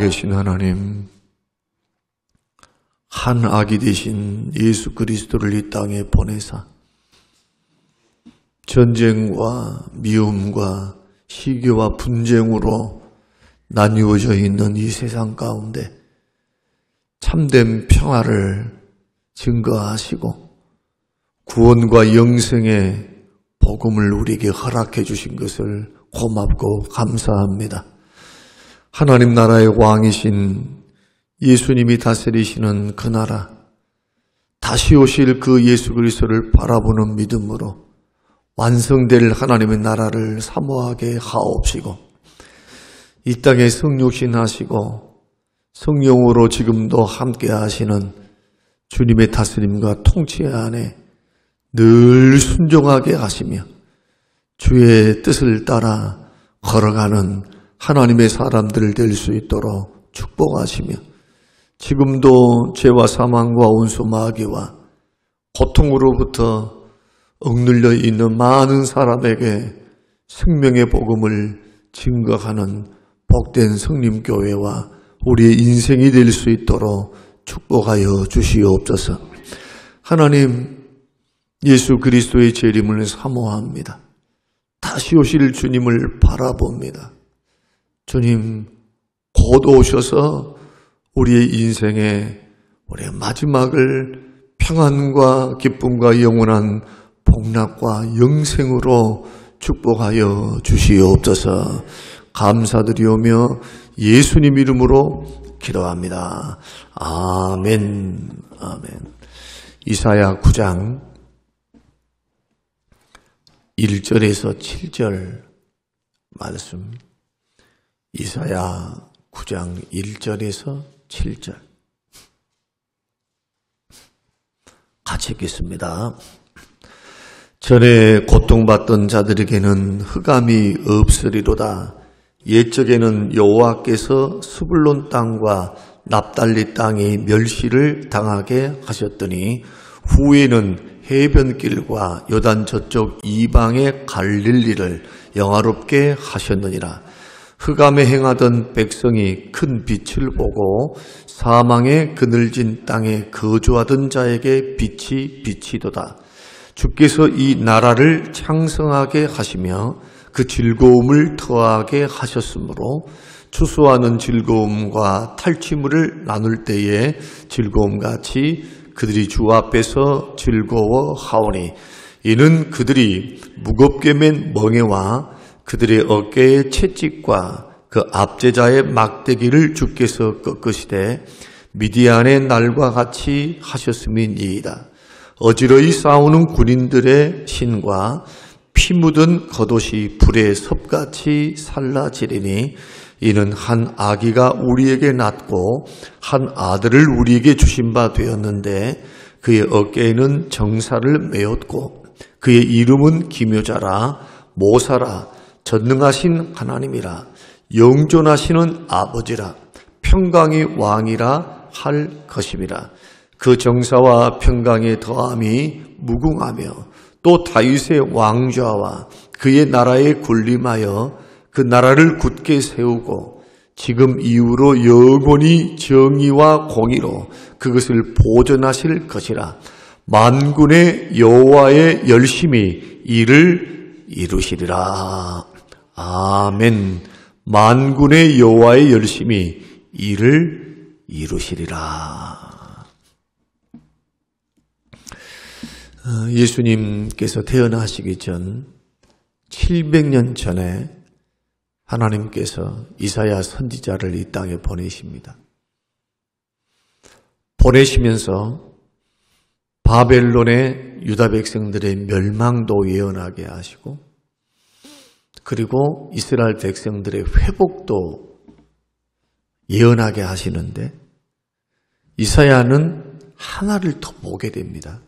살아계신 하나님, 한 아기 되신 예수 그리스도를 이 땅에 보내사 전쟁과 미움과 시기와 분쟁으로 나뉘어져 있는 이 세상 가운데 참된 평화를 증거하시고 구원과 영생의 복음을 우리에게 허락해 주신 것을 고맙고 감사합니다. 하나님 나라의 왕이신 예수님이 다스리시는 그 나라, 다시 오실 그 예수 그리스도를 바라보는 믿음으로 완성될 하나님의 나라를 사모하게 하옵시고, 이 땅에 성육신하시고 성령으로 지금도 함께 하시는 주님의 다스림과 통치 안에 늘 순종하게 하시며 주의 뜻을 따라 걸어가는 하나님의 사람들 될 수 있도록 축복하시며, 지금도 죄와 사망과 온수 마귀와 고통으로부터 억눌려 있는 많은 사람에게 생명의 복음을 증거하는 복된 성림교회와 우리의 인생이 될 수 있도록 축복하여 주시옵소서. 하나님, 예수 그리스도의 재림을 사모합니다. 다시 오실 주님을 바라봅니다. 주님, 곧 오셔서 우리의 인생에 우리의 마지막을 평안과 기쁨과 영원한 복락과 영생으로 축복하여 주시옵소서. 감사드리오며 예수님 이름으로 기도합니다. 아멘. 아멘. 이사야 9장 1절에서 7절 말씀. 이사야 9장 1절에서 7절 같이 읽겠습니다. 전에 고통받던 자들에게는 흑암이 없으리로다. 옛적에는 여호와께서 스불론 땅과 납달리 땅이 멸시를 당하게 하셨더니 후에는 해변길과 요단 저쪽 이방의 갈릴리를 영화롭게 하셨느니라. 흑암에 행하던 백성이 큰 빛을 보고 사망의 그늘진 땅에 거주하던 자에게 빛이 비치도다. 주께서 이 나라를 창성하게 하시며 그 즐거움을 더하게 하셨으므로 추수하는 즐거움과 탈취물을 나눌 때에 즐거움같이 그들이 주 앞에서 즐거워하오니, 이는 그들이 무겁게 맨 멍에와 그들의 어깨의 채찍과 그 압제자의 막대기를 주께서 꺾으시되 미디안의 날과 같이 하셨음이니이다. 어지러이 싸우는 군인들의 신과 피 묻은 겉옷이 불에 섭같이 살라지리니, 이는 한 아기가 우리에게 낳고 한 아들을 우리에게 주신 바 되었는데 그의 어깨에는 정사를 메었고 그의 이름은 기묘자라 모사라 전능하신 하나님이라 영존하시는 아버지라 평강의 왕이라 할 것임이라. 그 정사와 평강의 더함이 무궁하며 또 다윗의 왕좌와 그의 나라에 군림하여 그 나라를 굳게 세우고 지금 이후로 영원히 정의와 공의로 그것을 보존하실 것이라. 만군의 여호와의 열심히 이를 이루시리라. 아멘. 만군의 여호와의 열심히 이를 이루시리라. 예수님께서 태어나시기 전 700년 전에 하나님께서 이사야 선지자를 이 땅에 보내십니다. 보내시면서 바벨론의 유다 백성들의 멸망도 예언하게 하시고, 그리고 이스라엘 백성들의 회복도 예언하게 하시는데, 이사야는 하나를 더 보게 됩니다.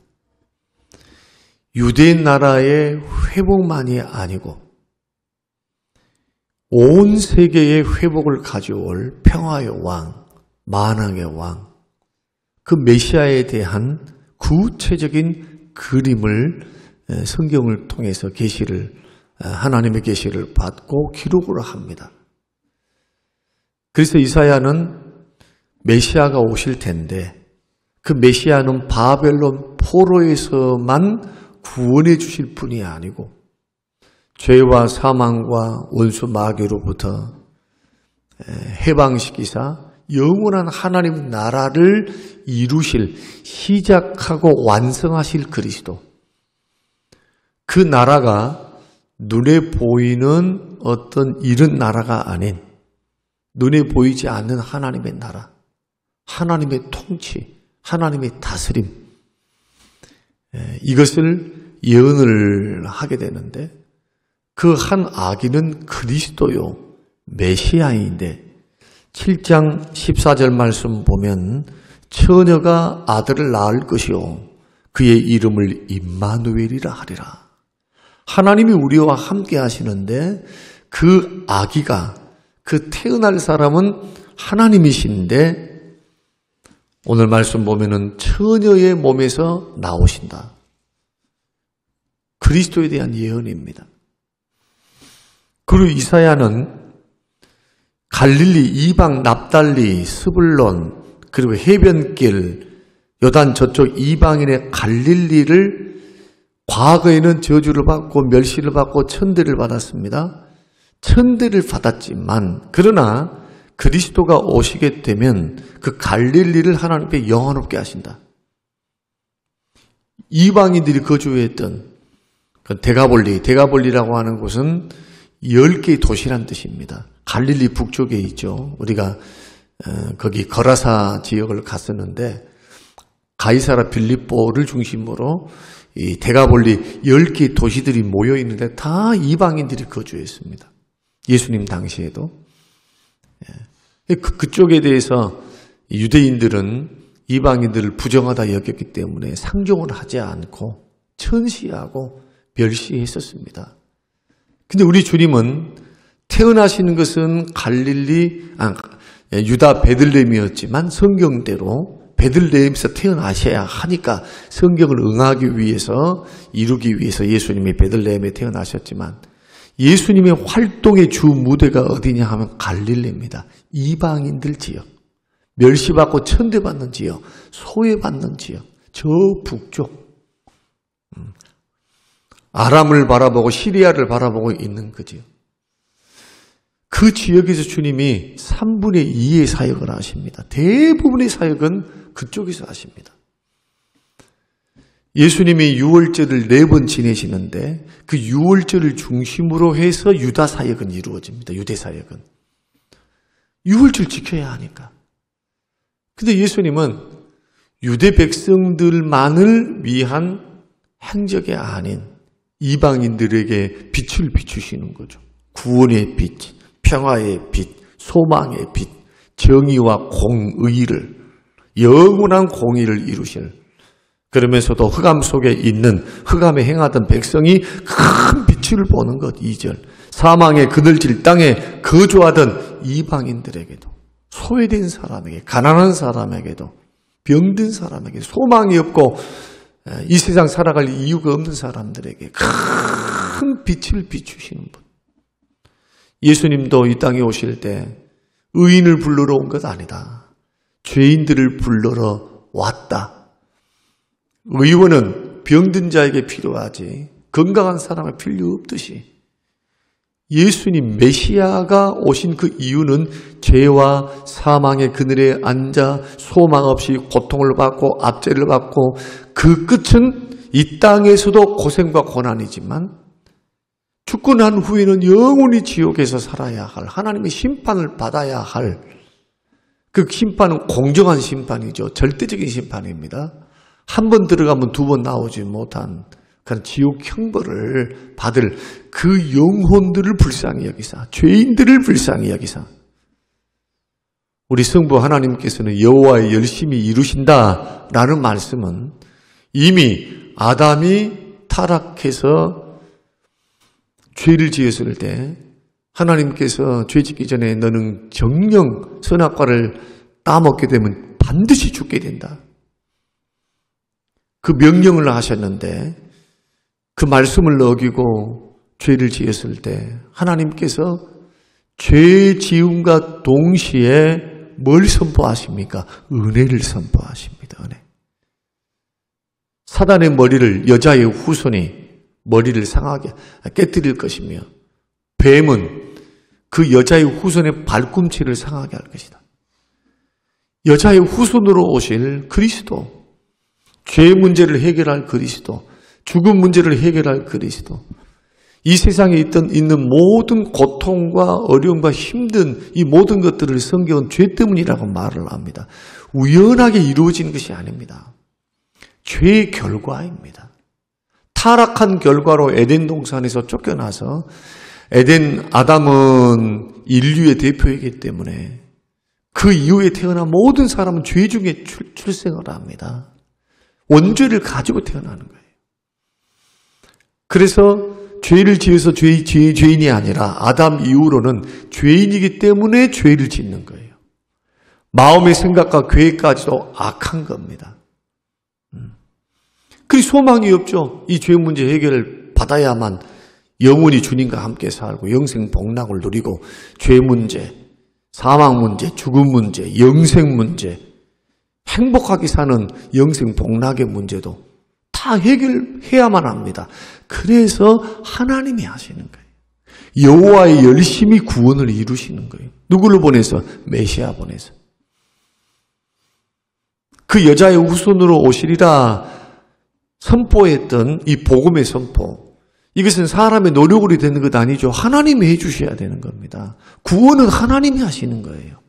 유대 나라의 회복만이 아니고 온 세계의 회복을 가져올 평화의 왕, 만왕의 왕, 그 메시아에 대한 구체적인 그림을 성경을 통해서 하나님의 계시를 받고 기록을 합니다. 그래서 이사야는 메시아가 오실 텐데 그 메시아는 바벨론 포로에서만 구원해 주실 분이 아니고 죄와 사망과 원수 마귀로부터 해방시키사 영원한 하나님 나라를 이루실, 시작하고 완성하실 그리스도. 그 나라가 눈에 보이는 어떤 이런 나라가 아닌 눈에 보이지 않는 하나님의 나라, 하나님의 통치, 하나님의 다스림, 이것을 예언을 하게 되는데 그 한 아기는 그리스도요, 메시아인데 7장 14절 말씀 보면 처녀가 아들을 낳을 것이요 그의 이름을 임마누엘이라 하리라. 하나님이 우리와 함께 하시는데 그 아기가, 그 태어날 사람은 하나님이신데 오늘 말씀 보면은 처녀의 몸에서 나오신다. 그리스도에 대한 예언입니다. 그리고 이사야는 갈릴리, 이방, 납달리, 스불론, 그리고 해변길, 요단 저쪽 이방인의 갈릴리를 과거에는 저주를 받고 멸시를 받고 천대를 받았습니다. 천대를 받았지만 그러나 그리스도가 오시게 되면 그 갈릴리를 하나님께 영원롭게 하신다. 이방인들이 거주했던 그 데가볼리라고 하는 곳은 10개의 도시란 뜻입니다. 갈릴리 북쪽에 있죠. 우리가 거기 거라사 지역을 갔었는데 가이사라 빌립보를 중심으로 이 데가볼리 10개의 도시들이 모여 있는데 다 이방인들이 거주했습니다. 예수님 당시에도. 그쪽에 대해서 유대인들은 이방인들을 부정하다 여겼기 때문에 상종을 하지 않고 천시하고 멸시했었습니다. 근데 우리 주님은 태어나시는 것은 유다 베들레헴이었지만 성경대로 베들레헴에서 태어나셔야 하니까 성경을 응하기 위해서, 이루기 위해서 예수님이 베들레헴에 태어나셨지만 예수님의 활동의 주 무대가 어디냐 하면 갈릴리입니다. 이방인들 지역, 멸시받고 천대받는 지역, 소외받는 지역, 저 북쪽, 아람을 바라보고 시리아를 바라보고 있는 그 지역. 그 지역에서 주님이 3분의 2의 사역을 하십니다. 대부분의 사역은 그쪽에서 하십니다. 예수님이 유월절을 4번 지내시는데 그 유월절을 중심으로 해서 유다 사역은 이루어집니다. 유대 사역은. 유월절 지켜야 하니까. 근데 예수님은 유대 백성들만을 위한 행적이 아닌 이방인들에게 빛을 비추시는 거죠. 구원의 빛, 평화의 빛, 소망의 빛, 정의와 공의를, 영원한 공의를 이루실, 그러면서도 흑암 속에 있는, 흑암에 행하던 백성이 큰 빛을 보는 것. 2절. 사망의 그늘질 땅에 거주하던 이방인들에게도, 소외된 사람에게, 가난한 사람에게도, 병든 사람에게, 소망이 없고 이 세상 살아갈 이유가 없는 사람들에게 큰 빛을 비추시는 분. 예수님도 이 땅에 오실 때 의인을 불러러 온 것 아니다. 죄인들을 불러러 왔다. 의원은 병든 자에게 필요하지 건강한 사람에 필요 없듯이 예수님 메시아가 오신 그 이유는 죄와 사망의 그늘에 앉아 소망 없이 고통을 받고 압제를 받고 그 끝은 이 땅에서도 고생과 고난이지만 죽고 난 후에는 영원히 지옥에서 살아야 할, 하나님의 심판을 받아야 할, 그 심판은 공정한 심판이죠. 절대적인 심판입니다. 한 번 들어가면 2번 나오지 못한 그런 지옥 형벌을 받을 그 영혼들을 불쌍히 여기사, 죄인들을 불쌍히 여기사, 우리 성부 하나님께서는 여호와의 열심히 이루신다라는 말씀은 이미 아담이 타락해서 죄를 지었을 때 하나님께서 죄 짓기 전에 너는 정령 선악과를 따먹게 되면 반드시 죽게 된다. 그 명령을 하셨는데 그 말씀을 어기고 죄를 지었을 때 하나님께서 죄 지음과 동시에 뭘 선포하십니까? 은혜를 선포하십니다. 은혜. 사단의 머리를 여자의 후손이 머리를 상하게 깨뜨릴 것이며 뱀은 그 여자의 후손의 발꿈치를 상하게 할 것이다. 여자의 후손으로 오실 그리스도, 죄 문제를 해결할 그리스도, 죽음 문제를 해결할 그리스도, 이 세상에 있는 모든 고통과 어려움과 힘든 이 모든 것들을 성경은 죄 때문이라고 말을 합니다. 우연하게 이루어진 것이 아닙니다. 죄의 결과입니다. 타락한 결과로 에덴 동산에서 쫓겨나서 아담은 인류의 대표이기 때문에 그 이후에 태어난 모든 사람은 죄 중에 출생을 합니다. 원죄를 가지고 태어나는 거예요. 그래서 죄를 지어서 죄인이 아니라 아담 이후로는 죄인이기 때문에 죄를 짓는 거예요. 마음의 생각과 계획까지도 악한 겁니다. 그 소망이 없죠. 이 죄 문제 해결을 받아야만 영원히 주님과 함께 살고 영생 복락을 누리고 죄 문제, 사망 문제, 죽음 문제, 영생 문제, 행복하게 사는 영생 복락의 문제도 다 해결해야만 합니다. 그래서 하나님이 하시는 거예요. 여호와의 열심히 구원을 이루시는 거예요. 누구를 보내서? 메시아 보내서. 그 여자의 후손으로 오시리라 선포했던 이 복음의 선포, 이것은 사람의 노력으로 되는 것 아니죠. 하나님이 해주셔야 되는 겁니다. 구원은 하나님이 하시는 거예요.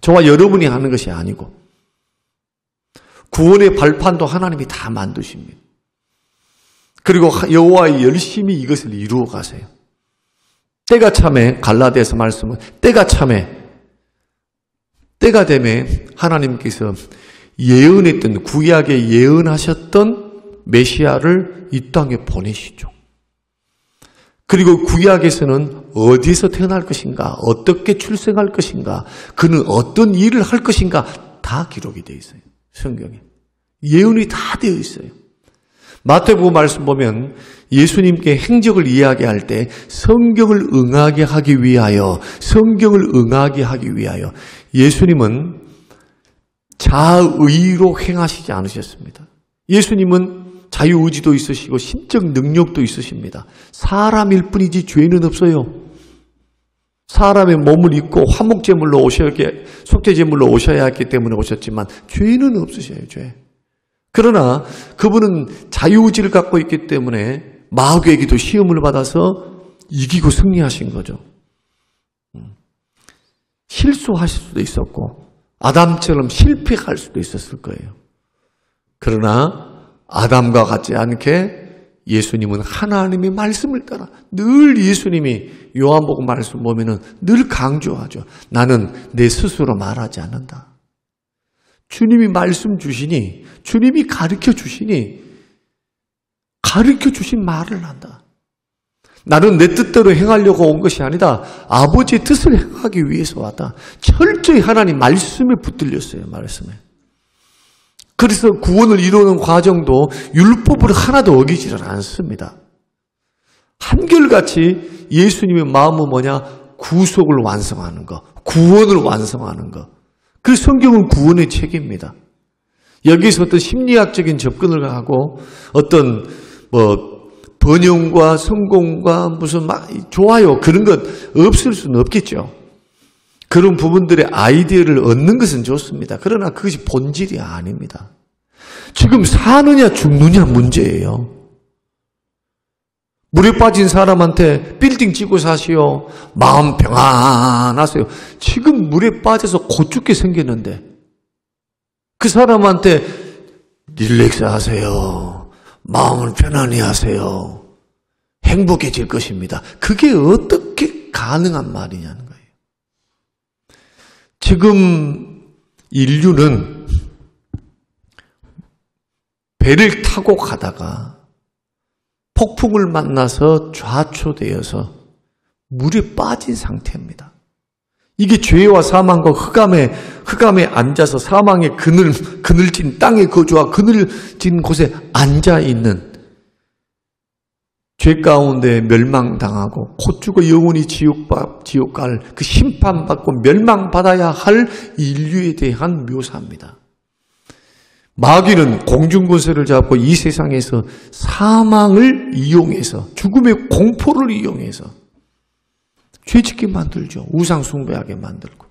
저와 여러분이 하는 것이 아니고 구원의 발판도 하나님이 다 만드십니다. 그리고 여호와의 열심히 이것을 이루어 가세요. 때가 참에, 갈라디아서 말씀은 때가 참에, 때가 되면 하나님께서 예언했던, 구약에 예언하셨던 메시아를 이 땅에 보내시죠. 그리고 구약에서는 어디서 태어날 것인가, 어떻게 출생할 것인가, 그는 어떤 일을 할 것인가 다 기록이 되어 있어요. 성경에. 예언이 다 되어 있어요. 마태복음 말씀 보면 예수님께 행적을 이야기할 때 성경을 응하게 하기 위하여, 예수님은 자의로 행하시지 않으셨습니다. 예수님은 자유의지도 있으시고 신적 능력도 있으십니다. 사람일 뿐이지 죄는 없어요. 사람의 몸을 입고 화목제물로 속죄제물로 오셔야 했기 때문에 오셨지만 죄는 없으셔요. 죄. 그러나 그분은 자유의지를 갖고 있기 때문에 마귀에게도 시험을 받아서 이기고 승리하신 거죠. 실수하실 수도 있었고 아담처럼 실패할 수도 있었을 거예요. 그러나 아담과 같지 않게 예수님은 하나님의 말씀을 따라 늘 예수님이 요한복음 말씀 보면은 늘 강조하죠. 나는 내 스스로 말하지 않는다. 주님이 말씀 주시니, 주님이 가르쳐 주시니 가르쳐 주신 말을 한다. 나는 내 뜻대로 행하려고 온 것이 아니다. 아버지의 뜻을 행하기 위해서 왔다. 철저히 하나님 말씀에 붙들렸어요. 말씀에. 그래서 구원을 이루는 과정도 율법을 하나도 어기지를 않습니다. 한결같이 예수님의 마음은 뭐냐? 구속을 완성하는 것, 구원을 완성하는 것. 그 성경은 구원의 책입니다. 여기서 어떤 심리학적인 접근을 하고 어떤 번영과 성공과 무슨 좋아요 그런 것 없을 수는 없겠죠. 그런 부분들의 아이디어를 얻는 것은 좋습니다. 그러나 그것이 본질이 아닙니다. 지금 사느냐 죽느냐 문제예요. 물에 빠진 사람한테 빌딩 짓고 사시오. 마음 평안하세요. 지금 물에 빠져서 곧 죽게 생겼는데 그 사람한테 릴렉스 하세요. 마음을 편안히 하세요. 행복해질 것입니다. 그게 어떻게 가능한 말이냐는 거예요. 지금 인류는 배를 타고 가다가 폭풍을 만나서 좌초되어서 물에 빠진 상태입니다. 이게 죄와 사망과 흑암에 앉아서 사망의 그늘진 땅에 거주와 그늘진 곳에 앉아있는 죄 가운데 멸망당하고 곧 죽어 영원히 지옥 갈 그 심판받고 멸망받아야 할 인류에 대한 묘사입니다. 마귀는 공중권세를 잡고 이 세상에서 사망을 이용해서 죽음의 공포를 이용해서 죄짓게 만들죠. 우상 숭배하게 만들고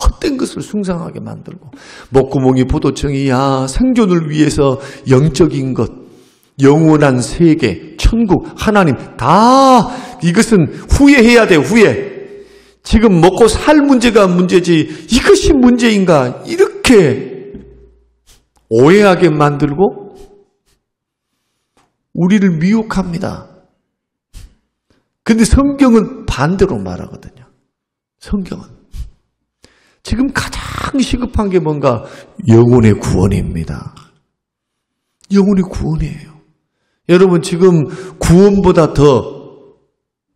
헛된 것을 숭상하게 만들고 목구멍이 포도청이야 생존을 위해서 영적인 것, 영원한 세계, 천국, 하나님 다 이것은 후회해야 돼. 후회. 지금 먹고 살 문제가 문제지 이것이 문제인가 이렇게 오해하게 만들고 우리를 미혹합니다. 근데 성경은 반대로 말하거든요. 성경은 지금 가장 시급한 게 뭔가? 영혼의 구원입니다. 영혼의 구원이에요. 여러분 지금 구원보다 더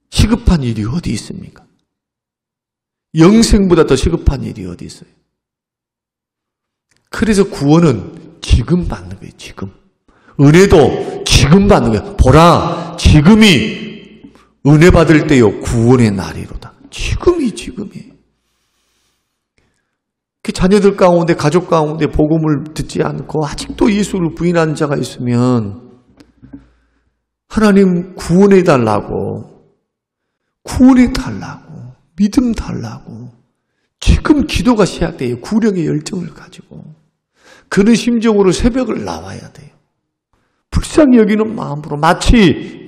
시급한 일이 어디 있습니까? 영생보다 더 시급한 일이 어디 있어요? 그래서 구원은 지금 받는 거예요. 지금. 은혜도 지금 받는 거예요. 보라, 지금이 은혜 받을 때요 구원의 날이로다. 지금이. 그 자녀들 가운데, 가족 가운데 복음을 듣지 않고 아직도 예수를 부인한 자가 있으면 하나님 구원해 달라고, 믿음 달라고 지금 기도가 시작돼요. 구령의 열정을 가지고 그런 심정으로 새벽을 나와야 돼요. 불쌍히 여기는 마음으로 마치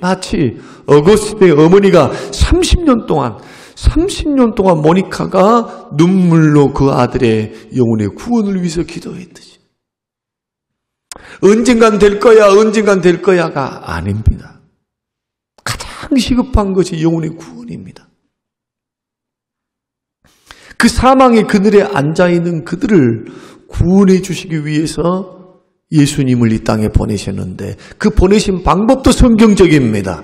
어거스틴의 어머니가 30년 동안 모니카가 눈물로 그 아들의 영혼의 구원을 위해서 기도했듯이 언젠간 될 거야가 아닙니다. 가장 시급한 것이 영혼의 구원입니다. 그 사망의 그늘에 앉아있는 그들을 구원해 주시기 위해서 예수님을 이 땅에 보내셨는데 그 보내신 방법도 성경적입니다.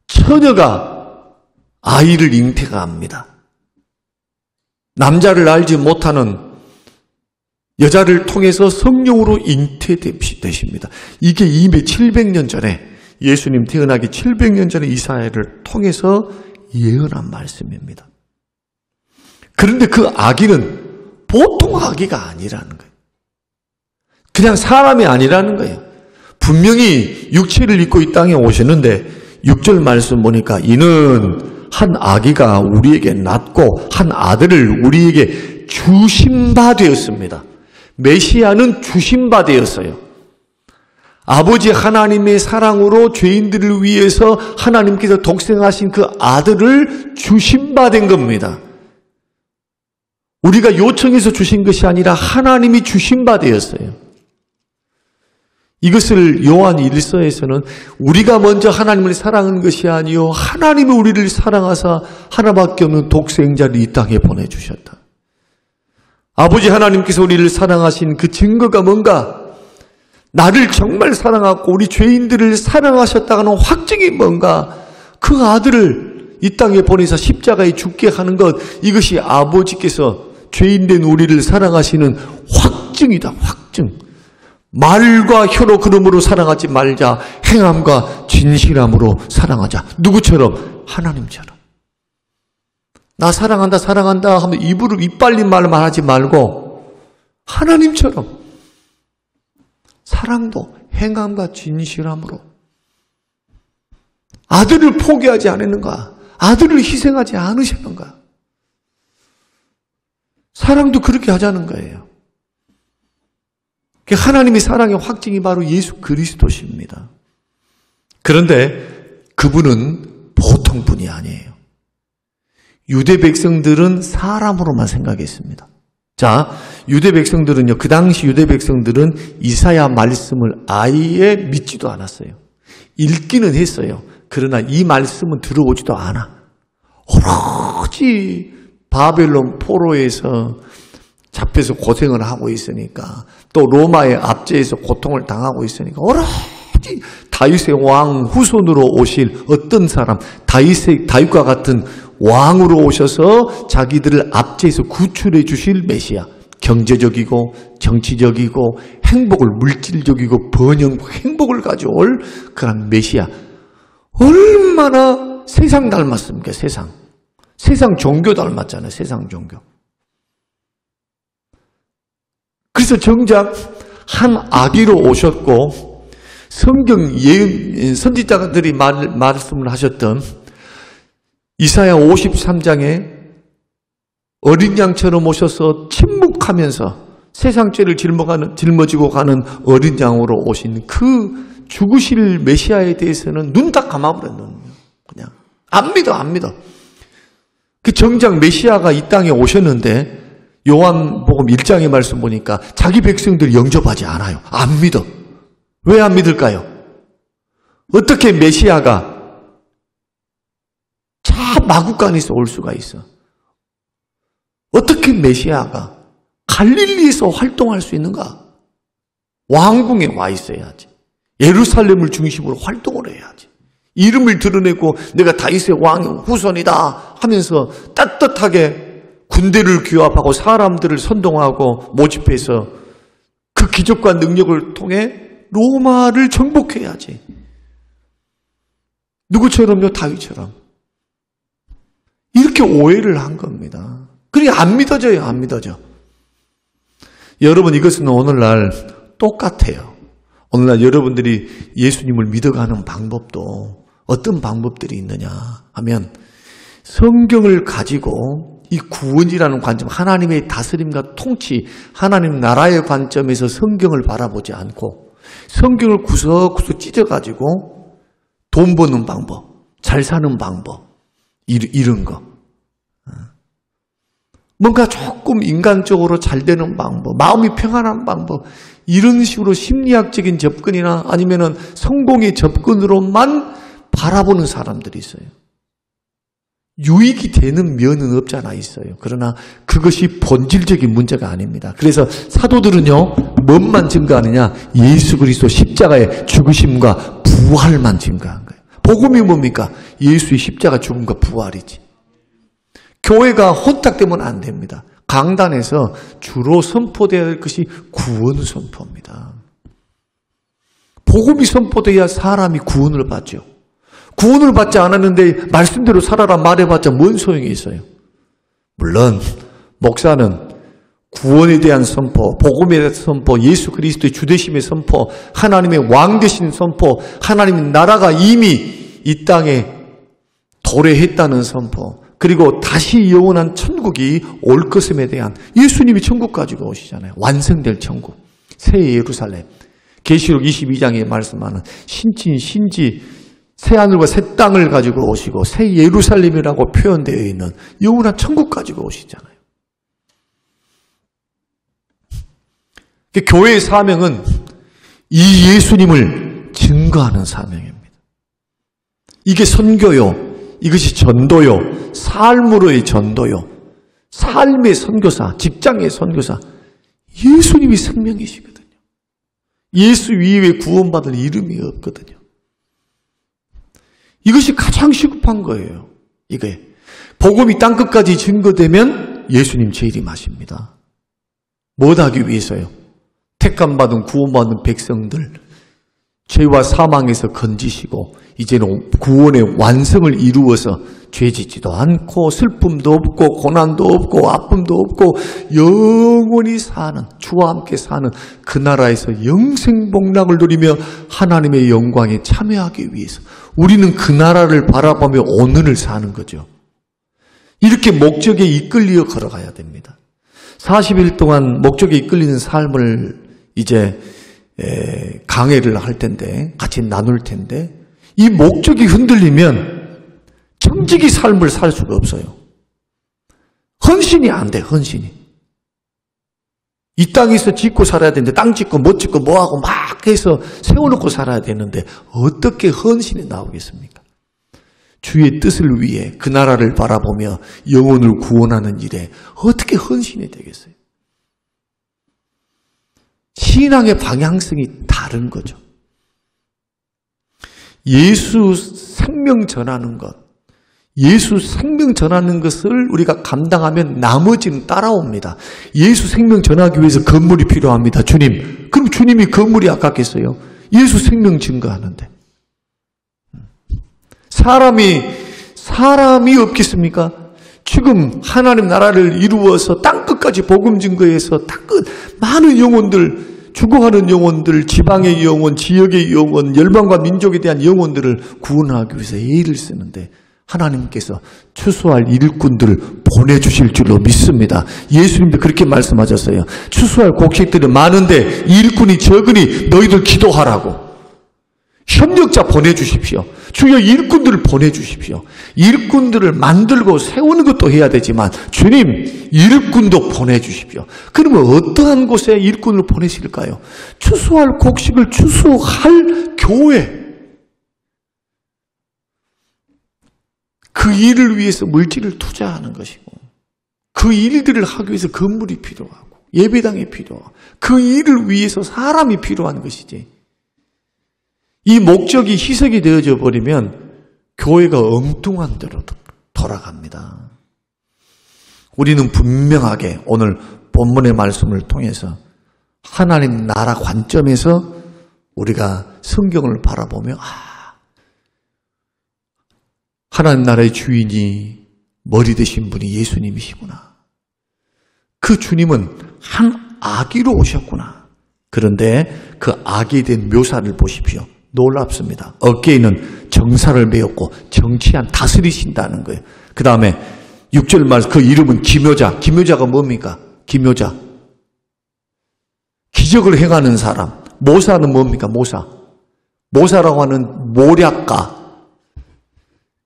처녀가 아이를 잉태합니다. 남자를 알지 못하는 여자를 통해서 성령으로 잉태되십니다. 이게 이미 700년 전에 예수님 태어나기 700년 전에 이사야를 통해서 예언한 말씀입니다. 그런데 그 아기는 보통 아기가 아니라는 거예요. 그냥 사람이 아니라는 거예요. 분명히 육체를 입고 이 땅에 오셨는데 6절 말씀 보니까 이는 한 아기가 우리에게 낳고 한 아들을 우리에게 주신 바 되었습니다. 메시아는 주신 바 되었어요. 아버지 하나님의 사랑으로 죄인들을 위해서 하나님께서 독생하신 그 아들을 주신 바 된 겁니다. 우리가 요청해서 주신 것이 아니라 하나님이 주신 바 되었어요. 이것을 요한 1서에서는 우리가 먼저 하나님을 사랑한 것이 아니요 하나님이 우리를 사랑하사 하나밖에 없는 독생자를 이 땅에 보내주셨다. 아버지 하나님께서 우리를 사랑하신 그 증거가 뭔가? 나를 정말 사랑하고 우리 죄인들을 사랑하셨다는 확증이 뭔가? 그 아들을 이 땅에 보내서 십자가에 죽게 하는 것, 이것이 아버지께서 죄인된 우리를 사랑하시는 확증이다. 확증. 말과 혀로 그러므로 사랑하지 말자. 행함과 진실함으로 사랑하자. 누구처럼? 하나님처럼. 나 사랑한다 하면 입으로 이빨린 말만 하지 말고 하나님처럼 사랑도 행함과 진실함으로. 아들을 포기하지 않았는가? 아들을 희생하지 않으셨는가? 사랑도 그렇게 하자는 거예요. 하나님의 사랑의 확증이 바로 예수 그리스도십니다. 그런데 그분은 보통 분이 아니에요. 유대 백성들은 사람으로만 생각했습니다. 자, 유대 백성들은요, 그 당시 유대 백성들은 이사야 말씀을 아예 믿지도 않았어요. 읽기는 했어요. 그러나 이 말씀은 들어오지도 않아. 오로지 바벨론 포로에서 잡혀서 고생을 하고 있으니까, 또 로마의 압제에서 고통을 당하고 있으니까 오로지 다윗의 왕 후손으로 오실 어떤 사람, 다윗과 같은 왕으로 오셔서 자기들을 압제해서 구출해 주실 메시아, 경제적이고 정치적이고 행복을, 물질적이고 번영 행복을 가져올 그런 메시아, 얼마나 세상 닮았습니까? 세상 종교 닮았잖아요. 세상 종교. 그래서 정작 한 아기로 오셨고 성경 선지자들이 말씀을 하셨던 이사야 53장에 어린 양처럼 오셔서 침묵하면서 세상 죄를 짊어지고 가는 어린 양으로 오신 그 죽으실 메시아에 대해서는 눈 딱 감아버렸는 그냥 안 믿어. 그 정작 메시아가 이 땅에 오셨는데 요한복음 1장의 말씀 보니까 자기 백성들이 영접하지 않아요. 안 믿어. 왜 안 믿을까요? 어떻게 메시아가 저 마구간에서 올 수가 있어? 어떻게 메시아가 갈릴리에서 활동할 수 있는가? 왕궁에 와 있어야지. 예루살렘을 중심으로 활동을 해야지. 이름을 드러내고 내가 다윗의 왕 후손이다 하면서 떳떳하게 군대를 규합하고 사람들을 선동하고 모집해서 그 기적과 능력을 통해 로마를 정복해야지. 누구처럼요? 다윗처럼. 이렇게 오해를 한 겁니다. 그러니까 안 믿어져요. 안 믿어져. 여러분, 이것은 오늘날 똑같아요. 오늘날 여러분들이 예수님을 믿어가는 방법도 어떤 방법들이 있느냐 하면 성경을 가지고 이 구원이라는 관점, 하나님의 다스림과 통치, 하나님 나라의 관점에서 성경을 바라보지 않고 성경을 구석구석 찢어가지고 돈 버는 방법, 잘 사는 방법, 이런 거. 뭔가 조금 인간적으로 잘 되는 방법, 마음이 평안한 방법, 이런 식으로 심리학적인 접근이나 아니면은 성공의 접근으로만 바라보는 사람들이 있어요. 유익이 되는 면은 없잖아 있어요. 그러나 그것이 본질적인 문제가 아닙니다. 그래서 사도들은요, 뭔만 증거하느냐? 예수 그리스도 십자가의 죽으심과 부활만 증거한 거예요. 복음이 뭡니까? 예수의 십자가 죽음과 부활이지. 교회가 혼탁되면 안 됩니다. 강단에서 주로 선포되어야 할 것이 구원 선포입니다. 복음이 선포되어야 사람이 구원을 받죠. 구원을 받지 않았는데 말씀대로 살아라 말해봤자 뭔 소용이 있어요. 물론 목사는 구원에 대한 선포, 복음에 대한 선포, 예수 그리스도의 주되심의 선포, 하나님의 왕 되신 선포, 하나님의 나라가 이미 이 땅에 도래했다는 선포, 그리고 다시 영원한 천국이 올 것임에 대한, 예수님이 천국 가지고 오시잖아요. 완성될 천국, 새 예루살렘. 계시록 22장에 말씀하는 신진 신지, 새 하늘과 새 땅을 가지고 오시고 새 예루살렘이라고 표현되어 있는 영원한 천국 가지고 오시잖아요. 교회의 사명은 이 예수님을 증거하는 사명입니다. 이게 선교요, 이것이 전도요, 삶으로의 전도요, 삶의 선교사, 직장의 선교사, 예수님이 생명이시거든요. 예수 이외에 구원받을 이름이 없거든요. 이것이 가장 시급한 거예요. 이게 복음이 땅끝까지 증거되면 예수님 재림하십니다. 뭐 하기 위해서요? 택함받은 구원받은 백성들 죄와 사망에서 건지시고 이제는 구원의 완성을 이루어서 죄짓지도 않고 슬픔도 없고 고난도 없고 아픔도 없고 영원히 사는, 주와 함께 사는 그 나라에서 영생복락을 누리며 하나님의 영광에 참여하기 위해서 우리는 그 나라를 바라보며 오늘을 사는 거죠. 이렇게 목적에 이끌려 걸어가야 됩니다. 40일 동안 목적에 이끌리는 삶을 이제 강해를 할 텐데, 같이 나눌 텐데, 이 목적이 흔들리면 정직히 삶을 살 수가 없어요. 헌신이 안 돼, 헌신이. 이 땅에서 짓고 살아야 되는데, 땅 짓고 못 짓고 뭐하고 막 해서 세워놓고 살아야 되는데 어떻게 헌신이 나오겠습니까? 주의 뜻을 위해 그 나라를 바라보며 영혼을 구원하는 일에 어떻게 헌신이 되겠어요? 신앙의 방향성이 다른 거죠. 예수 생명 전하는 것, 예수 생명 전하는 것을 우리가 감당하면 나머지는 따라옵니다. 예수 생명 전하기 위해서 건물이 필요합니다. 주님, 그럼 주님이 건물이 아깝겠어요? 예수 생명 증거하는데. 사람이 없겠습니까? 지금 하나님 나라를 이루어서 땅끝까지 복음 증거해서 땅끝 많은 영혼들, 죽어가는 영혼들, 지방의 영혼, 지역의 영혼, 열방과 민족에 대한 영혼들을 구원하기 위해서 애를 쓰는데 하나님께서 추수할 일꾼들을 보내주실 줄로 믿습니다. 예수님도 그렇게 말씀하셨어요. 추수할 곡식들이 많은데 일꾼이 적으니 너희들 기도하라고. 협력자 보내주십시오. 주여 일꾼들을 보내주십시오. 일꾼들을 만들고 세우는 것도 해야 되지만 주님 일꾼도 보내주십시오. 그러면 어떠한 곳에 일꾼을 보내실까요? 추수할 곡식을 추수할 교회. 그 일을 위해서 물질을 투자하는 것이고 그 일들을 하기 위해서 건물이 필요하고 예배당이 필요하고 그 일을 위해서 사람이 필요한 것이지. 이 목적이 희석이 되어져 버리면 교회가 엉뚱한 데로 돌아갑니다. 우리는 분명하게 오늘 본문의 말씀을 통해서 하나님 나라 관점에서 우리가 성경을 바라보며 하나님 나라의 주인이 머리 되신 분이 예수님이시구나. 그 주님은 한 아기로 오셨구나. 그런데 그 아기에 대한 묘사를 보십시오. 놀랍습니다. 어깨에는 정사를 메었고 정치한 다스리신다는 거예요. 그 다음에 6절 말 그 이름은 기묘자. 기묘자가 뭡니까? 기묘자. 기적을 행하는 사람. 모사는 뭡니까? 모사. 모사라고 하는 모략가.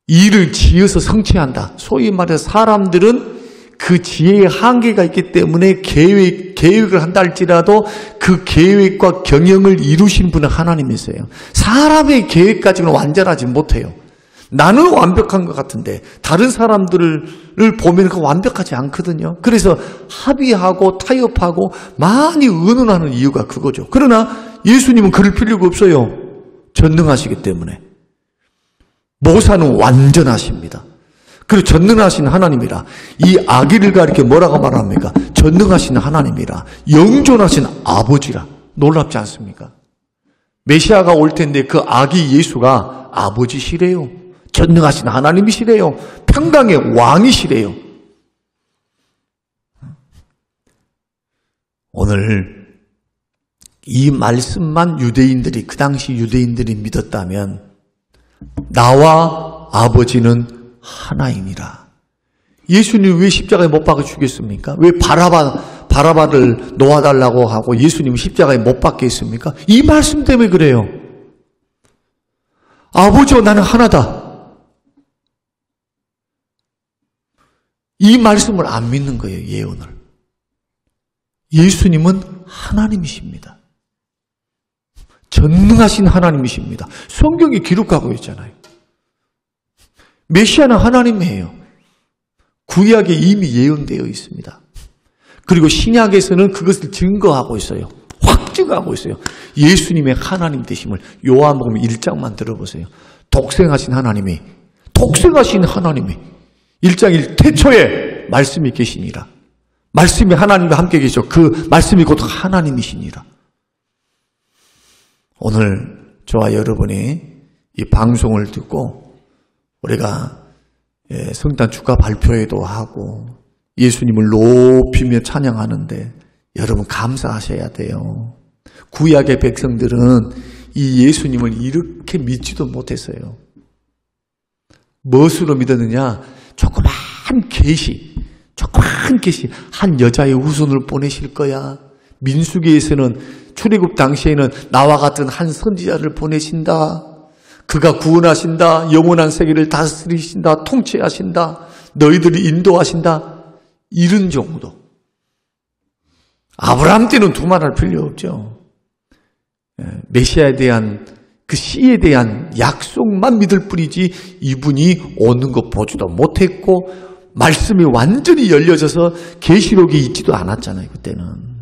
일을 지어서 성취한다. 소위 말해서 사람들은 그 지혜의 한계가 있기 때문에 계획을 한다 할지라도 그 계획과 경영을 이루신 분은 하나님이세요. 사람의 계획까지는 완전하지 못해요. 나는 완벽한 것 같은데 다른 사람들을 보면 그 완벽하지 않거든요. 그래서 합의하고 타협하고 많이 의논하는 이유가 그거죠. 그러나 예수님은 그럴 필요가 없어요. 전능하시기 때문에. 모사는 완전하십니다. 그리고 전능하신 하나님이라. 이 아기를 가리켜 뭐라고 말합니까? 전능하신 하나님이라. 영존하신 아버지라. 놀랍지 않습니까? 메시아가 올 텐데 그 아기 예수가 아버지시래요. 전능하신 하나님이시래요. 평강의 왕이시래요. 오늘 이 말씀만 유대인들이, 그 당시 유대인들이 믿었다면 나와 아버지는 하나이니라. 예수님 왜 십자가에 못 박아 죽였습니까? 왜 바라바를 놓아달라고 하고 예수님 십자가에 못 박게 했습니까? 이 말씀 때문에 그래요. 아버지와 나는 하나다. 이 말씀을 안 믿는 거예요. 예언을. 예수님은 하나님이십니다. 전능하신 하나님이십니다. 성경이 기록하고 있잖아요. 메시아는 하나님이에요. 구약에 이미 예언되어 있습니다. 그리고 신약에서는 그것을 증거하고 있어요. 확증하고 있어요. 예수님의 하나님 되심을. 요한복음 1장만 들어보세요. 독생하신 하나님이 1장 1 태초에 말씀이 계시니라. 말씀이 하나님과 함께 계셔. 그 말씀이 곧 하나님이시니라. 오늘 저와 여러분이 이 방송을 듣고 우리가 성탄 축하 발표회도 하고 예수님을 높이며 찬양하는데 여러분 감사하셔야 돼요. 구약의 백성들은 이 예수님을 이렇게 믿지도 못했어요. 무엇으로 믿었느냐? 조그만 계시 한 여자의 후손을 보내실 거야. 민수기에서는 출애굽 당시에는 나와 같은 한 선지자를 보내신다. 그가 구원하신다. 영원한 세계를 다스리신다. 통치하신다. 너희들을 인도하신다. 이런 정도. 아브라함 때는 두말할 필요 없죠. 메시아에 대한 그 씨에 대한 약속만 믿을 뿐이지 이분이 오는 것 보지도 못했고 말씀이 완전히 열려져서 계시록이 있지도 않았잖아요. 그때는.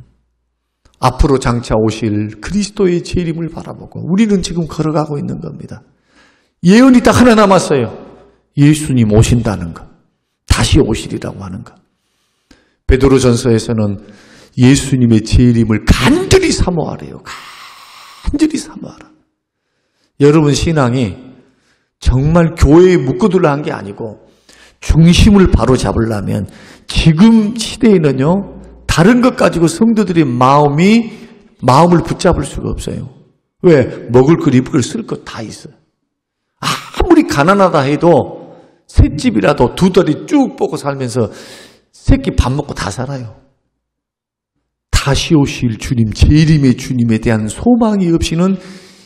앞으로 장차 오실 그리스도의 재림을 바라보고 우리는 지금 걸어가고 있는 겁니다. 예언이 딱 하나 남았어요. 예수님 오신다는 것. 다시 오시리라고 하는 것. 베드로전서에서는 예수님의 재림을 간절히 사모하래요. 간절히 사모하라. 여러분 신앙이 정말 교회에 묶어두려 한 게 아니고 중심을 바로 잡으려면 지금 시대에는요, 다른 것 가지고 성도들의 마음을 붙잡을 수가 없어요. 왜? 먹을 것, 입을 것, 쓸 것 다 있어요. 아무리 가난하다 해도 셋집이라도 두 다리 쭉 뻗고 살면서 새끼 밥 먹고 다 살아요. 다시 오실 주님, 재림의 주님에 대한 소망이 없이는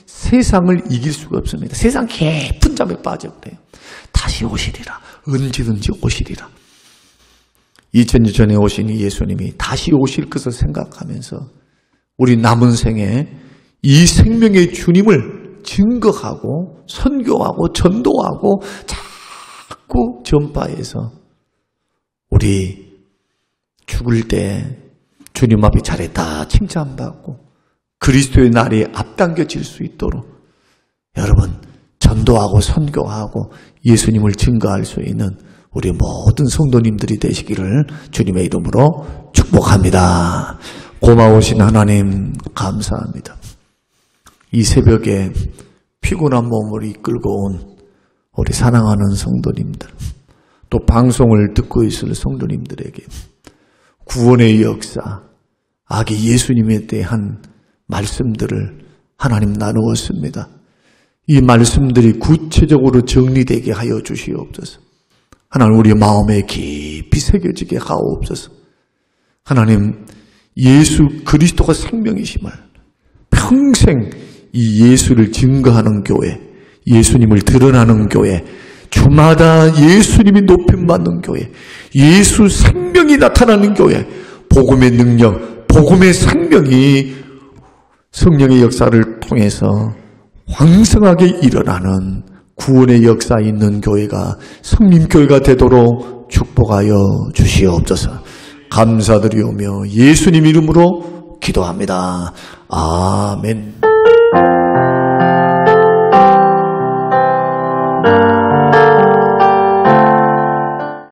세상을 이길 수가 없습니다. 세상 깊은 잠에 빠져버려요. 다시 오시리라. 언제든지 오시리라. 2000년 전에 오신 예수님이 다시 오실 것을 생각하면서 우리 남은 생에 이 생명의 주님을 증거하고 선교하고 전도하고 자꾸 전파해서 우리 죽을 때 주님 앞에 잘했다 칭찬받고 그리스도의 날이 앞당겨질 수 있도록 여러분 전도하고 선교하고 예수님을 증거할 수 있는 우리 모든 성도님들이 되시기를 주님의 이름으로 축복합니다. 고마우신 하나님 감사합니다. 이 새벽에 피곤한 몸을 이끌고 온 우리 사랑하는 성도님들, 또 방송을 듣고 있을 성도님들에게 구원의 역사, 아기 예수님에 대한 말씀들을 하나님 나누었습니다. 이 말씀들이 구체적으로 정리되게 하여 주시옵소서. 하나님 우리 마음에 깊이 새겨지게 하옵소서. 하나님 예수 그리스도가 생명이심을 평생 이 예수를 증거하는 교회, 예수님을 드러나는 교회, 주마다 예수님이 높임받는 교회, 예수 생명이 나타나는 교회, 복음의 능력, 복음의 생명이 성령의 역사를 통해서 왕성하게 일어나는 구원의 역사 있는 교회가 성림교회가 되도록 축복하여 주시옵소서. 감사드리오며 예수님 이름으로 기도합니다. 아멘.